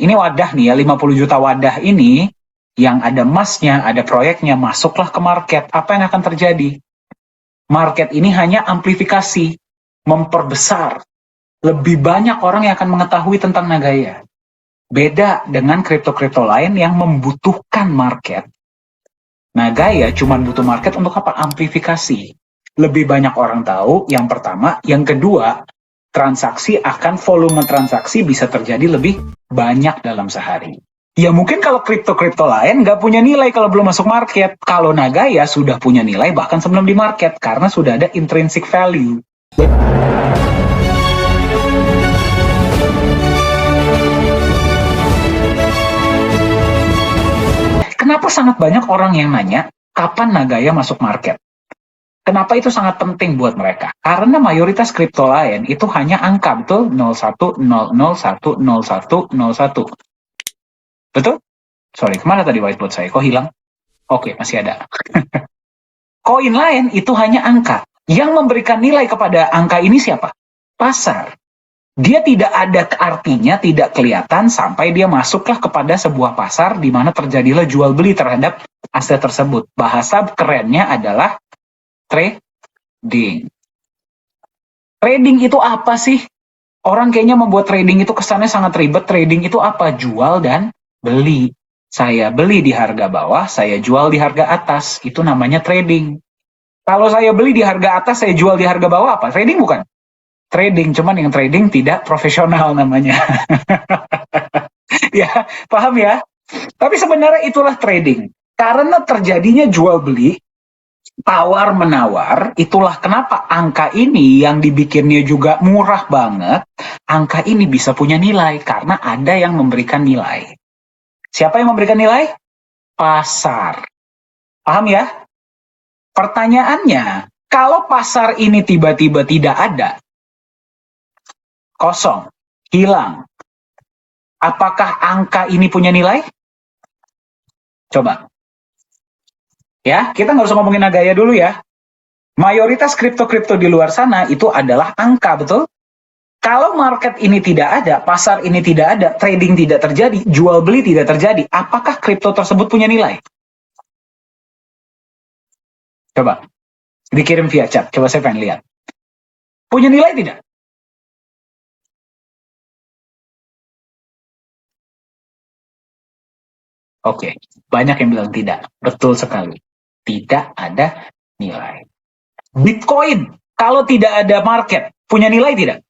ini wadah nih ya, 50 juta wadah ini, yang ada emasnya, ada proyeknya, masuklah ke market. Apa yang akan terjadi? Market ini hanya amplifikasi, memperbesar. Lebih banyak orang yang akan mengetahui tentang Nagaya. Beda dengan kripto-kripto lain yang membutuhkan market. Nagaya cuma butuh market untuk apa? Amplifikasi. Lebih banyak orang tahu, yang pertama. Yang kedua, volume transaksi bisa terjadi lebih banyak dalam sehari. Ya mungkin kalau kripto-kripto lain nggak punya nilai kalau belum masuk market. Kalau Nagaya sudah punya nilai bahkan sebelum di market, karena sudah ada intrinsic value. Kenapa sangat banyak orang yang nanya, kapan Nagaya masuk market? Kenapa itu sangat penting buat mereka? Karena mayoritas kripto lain itu hanya angka, betul? 01, 001, 01, 01. Betul? Sorry, kemana tadi whiteboard saya? Kok hilang? Oke, masih ada. Koin lain itu hanya angka. Yang memberikan nilai kepada angka ini siapa? Pasar. Dia tidak ada artinya, tidak kelihatan sampai dia masuklah kepada sebuah pasar di mana terjadilah jual beli terhadap aset tersebut. Bahasa kerennya adalah trading. Trading itu apa sih? Orang kayaknya membuat trading itu kesannya sangat ribet. Trading itu apa? Jual dan beli. Saya beli di harga bawah, saya jual di harga atas. Itu namanya trading. Kalau saya beli di harga atas, saya jual di harga bawah, apa? Trading bukan? Trading, cuman yang trading tidak profesional namanya. Ya, paham ya? Tapi sebenarnya itulah trading. Karena terjadinya jual beli, tawar menawar, itulah kenapa angka ini yang dibikinnya juga murah banget. Angka ini bisa punya nilai karena ada yang memberikan nilai. Siapa yang memberikan nilai? Pasar. Paham ya? Pertanyaannya, kalau pasar ini tiba-tiba tidak ada, kosong, hilang, apakah angka ini punya nilai? Coba. Ya, kita nggak usah ngomongin Nagaya dulu ya. Mayoritas kripto-kripto di luar sana itu adalah angka, betul? Kalau market ini tidak ada, pasar ini tidak ada, trading tidak terjadi, jual beli tidak terjadi, apakah kripto tersebut punya nilai? Coba. Dikirim via chat, coba saya pengen lihat. Punya nilai tidak? Oke, banyak yang bilang tidak. Betul sekali. Tidak ada nilai. Bitcoin, kalau tidak ada market, punya nilai tidak?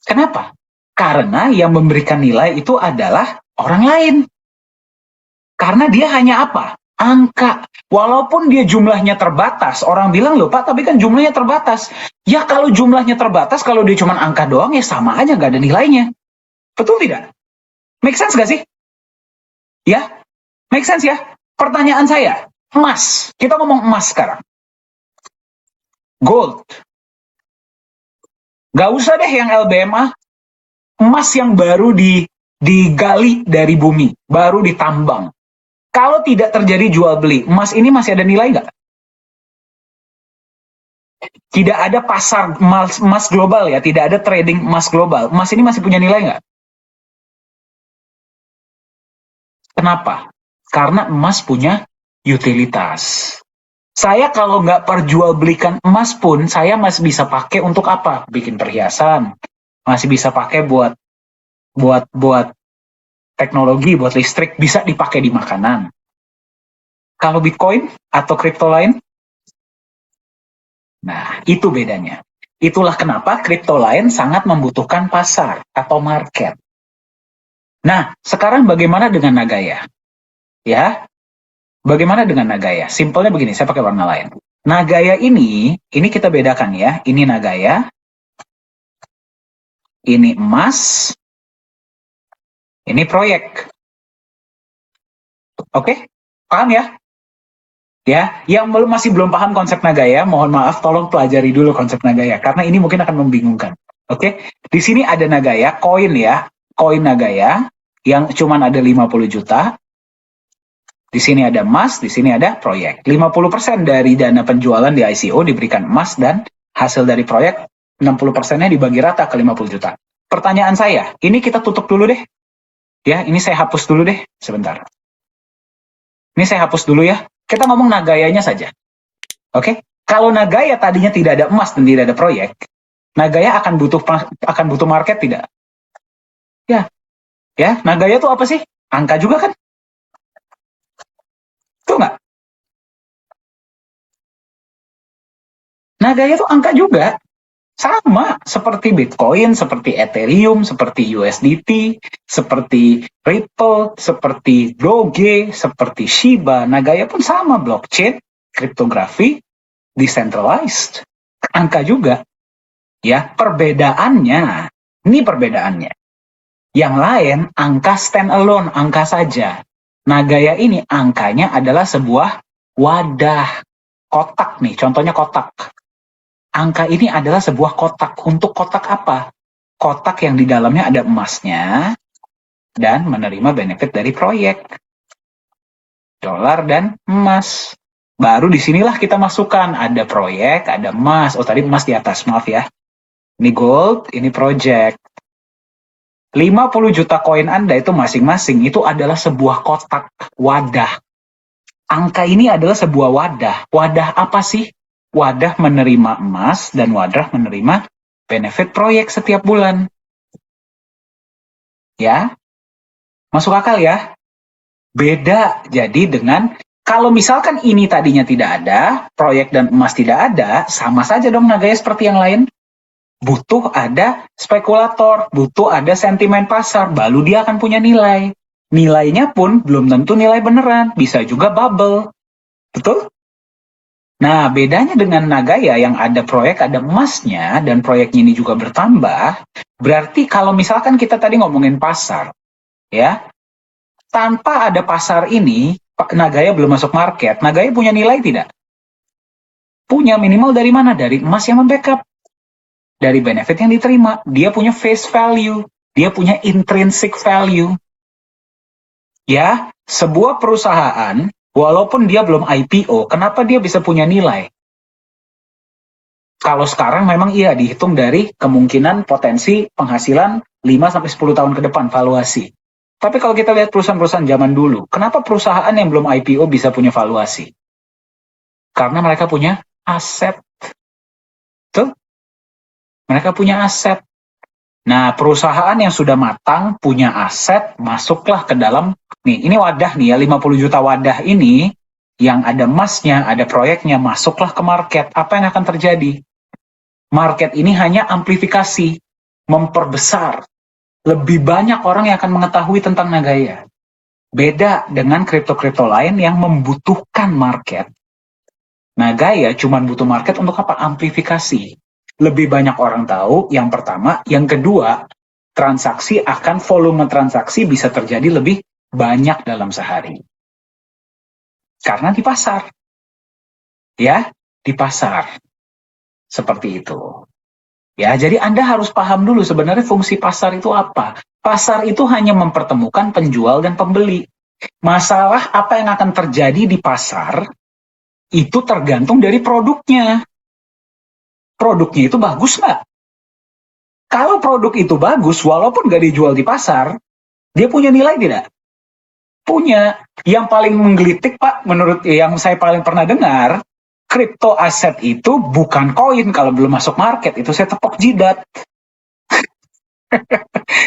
Kenapa? Karena yang memberikan nilai itu adalah orang lain. Karena dia hanya apa? Angka. Walaupun dia jumlahnya terbatas, orang bilang, loh Pak, tapi kan jumlahnya terbatas. Ya kalau jumlahnya terbatas, kalau dia cuma angka doang, ya sama aja, nggak ada nilainya. Betul tidak? Make sense gak sih? Ya? Make sense ya? Pertanyaan saya, emas. Kita ngomong emas sekarang. Gold. Gak usah deh yang LBMA. Emas yang baru digali dari bumi. Baru ditambang. Kalau tidak terjadi jual beli, emas ini masih ada nilai gak? Tidak ada pasar emas global ya. Tidak ada trading emas global. Emas ini masih punya nilai gak? Kenapa? Karena emas punya utilitas. Saya kalau nggak perjualbelikan emas pun, saya masih bisa pakai untuk apa? Bikin perhiasan. Masih bisa pakai buat teknologi, buat listrik, bisa dipakai di makanan. Kalau Bitcoin atau kripto lain? Nah, itu bedanya. Itulah kenapa kripto lain sangat membutuhkan pasar atau market. Nah, sekarang bagaimana dengan Nagaya? Ya, bagaimana dengan Nagaya? Simpelnya begini, saya pakai warna lain. Nagaya ini kita bedakan ya. Ini Nagaya, ini emas, ini proyek. Oke, paham ya? Ya, yang masih belum paham konsep Nagaya, mohon maaf, tolong pelajari dulu konsep Nagaya, karena ini mungkin akan membingungkan. Oke, di sini ada Nagaya, koin ya. Koin Nagaya yang cuman ada 50 juta. Di sini ada emas, di sini ada proyek. 50% dari dana penjualan di ICO diberikan emas dan hasil dari proyek 60%-nya dibagi rata ke 50 juta. pertanyaan saya, ini kita tutup dulu deh. Ya, ini saya hapus dulu deh, sebentar. Ini saya hapus dulu ya. Kita ngomong Nagayanya saja. Oke? Kalau Nagaya tadinya tidak ada emas dan tidak ada proyek, Nagaya akan butuh market tidak? Ya. Ya, Nagaya itu apa sih? Angka juga kan? Itu nggak? Nagaya itu angka juga. Sama seperti Bitcoin, seperti Ethereum, seperti USDT, seperti Ripple, seperti Doge, seperti Shiba. Nagaya pun sama, blockchain, kriptografi, decentralized. Angka juga. Ya, perbedaannya, ini perbedaannya. Yang lain, angka stand alone, angka saja. Nagaya ini angkanya adalah sebuah wadah. Kotak nih, contohnya kotak. Angka ini adalah sebuah kotak. Untuk kotak apa? Kotak yang di dalamnya ada emasnya dan menerima benefit dari proyek. Dolar dan emas. Baru disinilah kita masukkan. Ada proyek, ada emas. Oh tadi emas di atas, maaf ya. Ini gold, ini project. 50 juta koin Anda itu masing-masing itu adalah sebuah kotak, wadah. Angka ini adalah sebuah wadah. Wadah apa sih? Wadah menerima emas dan wadah menerima benefit proyek setiap bulan. Ya, masuk akal ya? Beda jadi dengan kalau misalkan ini tadinya tidak ada, proyek dan emas tidak ada, sama saja dong Nagaya seperti yang lain. Butuh ada spekulator, butuh ada sentimen pasar, baru dia akan punya nilai. Nilainya pun belum tentu nilai beneran, bisa juga bubble. Betul? Nah, bedanya dengan Nagaya yang ada proyek, ada emasnya, dan proyeknya ini juga bertambah, berarti kalau misalkan kita tadi ngomongin pasar, ya, tanpa ada pasar ini, Nagaya belum masuk market, Nagaya punya nilai tidak? Punya, minimal dari mana? Dari emas yang membackup. Dari benefit yang diterima. Dia punya face value, dia punya intrinsic value. Ya, sebuah perusahaan, walaupun dia belum IPO, kenapa dia bisa punya nilai? Kalau sekarang memang iya dihitung dari kemungkinan potensi penghasilan 5-10 tahun ke depan valuasi. Tapi kalau kita lihat perusahaan-perusahaan zaman dulu, kenapa perusahaan yang belum IPO bisa punya valuasi? Karena mereka punya aset. Tuh, mereka punya aset. Nah, perusahaan yang sudah matang, punya aset, masuklah ke dalam, nih, ini wadah nih ya, 50 juta wadah ini, yang ada emasnya, ada proyeknya, masuklah ke market. Apa yang akan terjadi? Market ini hanya amplifikasi, memperbesar. Lebih banyak orang yang akan mengetahui tentang Nagaya. Beda dengan kripto-kripto lain yang membutuhkan market. Nagaya cuma butuh market untuk apa? Amplifikasi. Lebih banyak orang tahu, yang pertama. Yang kedua, volume transaksi bisa terjadi lebih banyak dalam sehari. Karena di pasar. Ya, di pasar. Seperti itu. Ya, jadi Anda harus paham dulu sebenarnya fungsi pasar itu apa. Pasar itu hanya mempertemukan penjual dan pembeli. Masalah apa yang akan terjadi di pasar, itu tergantung dari produknya. Produknya itu bagus nggak? Kalau produk itu bagus, walaupun nggak dijual di pasar, dia punya nilai tidak? Punya. Yang paling menggelitik, Pak, menurut yang saya paling pernah dengar, kripto aset itu bukan koin kalau belum masuk market. Itu saya tepok jidat.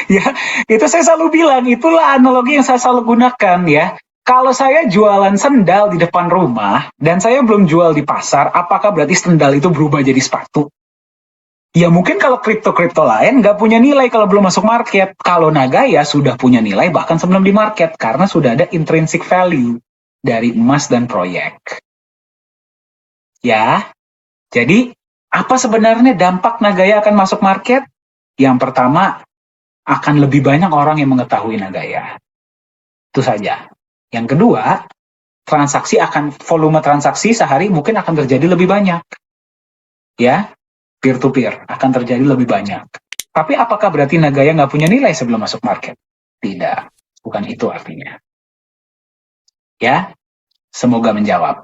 Ya, itu saya selalu bilang, itulah analogi yang saya selalu gunakan ya. Kalau saya jualan sendal di depan rumah, dan saya belum jual di pasar, apakah berarti sendal itu berubah jadi sepatu? Ya mungkin kalau kripto-kripto lain nggak punya nilai kalau belum masuk market. Kalau Nagaya sudah punya nilai bahkan sebelum di market, karena sudah ada intrinsic value dari emas dan proyek. Ya, jadi apa sebenarnya dampak Nagaya akan masuk market? Yang pertama, akan lebih banyak orang yang mengetahui Nagaya. Itu saja. Yang kedua, volume transaksi sehari mungkin akan terjadi lebih banyak. Ya, peer-to-peer akan terjadi lebih banyak. Tapi apakah berarti Nagaya nggak punya nilai sebelum masuk market? Tidak, bukan itu artinya. Ya, semoga menjawab.